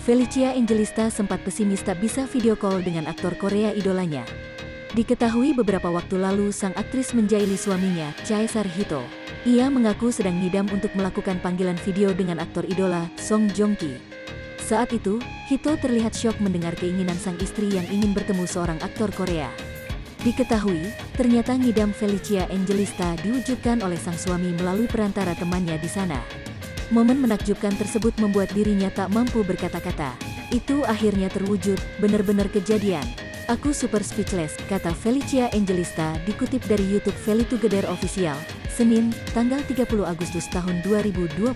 Felicia Angelista sempat pesimis tak bisa video call dengan aktor Korea idolanya. Diketahui beberapa waktu lalu sang aktris menjaili suaminya, Chaesar Hito. Ia mengaku sedang ngidam untuk melakukan panggilan video dengan aktor idola, Song Joong Ki. Saat itu, Hito terlihat syok mendengar keinginan sang istri yang ingin bertemu seorang aktor Korea. Diketahui, ternyata ngidam Felicia Angelista diwujudkan oleh sang suami melalui perantara temannya di sana. Momen menakjubkan tersebut membuat dirinya tak mampu berkata-kata. Itu akhirnya terwujud, benar-benar kejadian. Aku super speechless, kata Felicia Angelista dikutip dari YouTube Feli Together Official, Senin, tanggal 30 Agustus tahun 2021.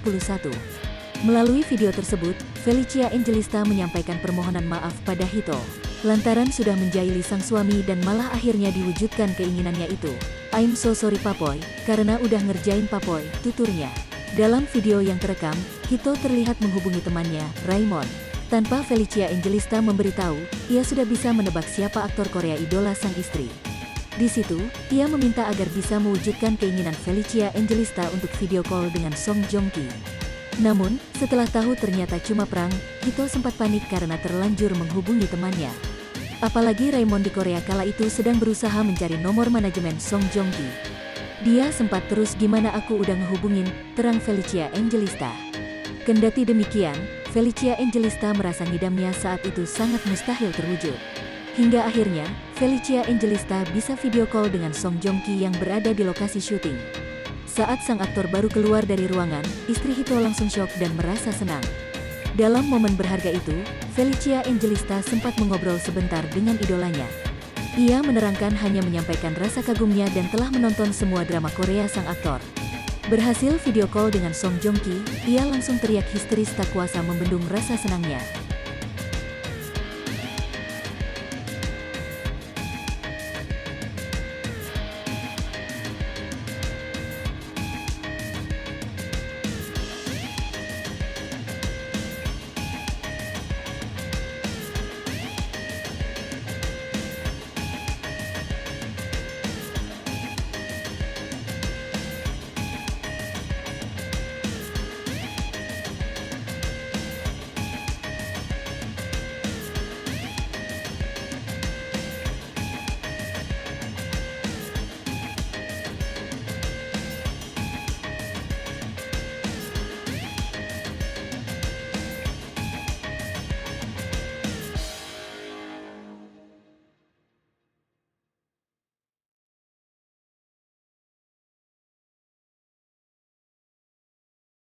Melalui video tersebut, Felicia Angelista menyampaikan permohonan maaf pada Hito. Lantaran sudah menjaili sang suami dan malah akhirnya diwujudkan keinginannya itu. I'm so sorry Papoy, karena udah ngerjain Papoy, tuturnya. Dalam video yang terekam, Hito terlihat menghubungi temannya, Raymond. Tanpa Felicia Angelista memberitahu, ia sudah bisa menebak siapa aktor Korea idola sang istri. Di situ, ia meminta agar bisa mewujudkan keinginan Felicia Angelista untuk video call dengan Song Joong Ki. Namun, setelah tahu ternyata cuma prank, Hito sempat panik karena terlanjur menghubungi temannya. Apalagi Raymond di Korea kala itu sedang berusaha mencari nomor manajemen Song Joong Ki. Dia sempat terus gimana aku udah ngehubungin, terang Felicia Angelista. Kendati demikian, Felicia Angelista merasa ngidamnya saat itu sangat mustahil terwujud. Hingga akhirnya, Felicia Angelista bisa video call dengan Song Joong Ki yang berada di lokasi syuting. Saat sang aktor baru keluar dari ruangan, istri Hito langsung syok dan merasa senang. Dalam momen berharga itu, Felicia Angelista sempat mengobrol sebentar dengan idolanya. Ia menerangkan hanya menyampaikan rasa kagumnya dan telah menonton semua drama Korea sang aktor. Berhasil video call dengan Song Joong Ki, ia langsung teriak histeris tak kuasa membendung rasa senangnya.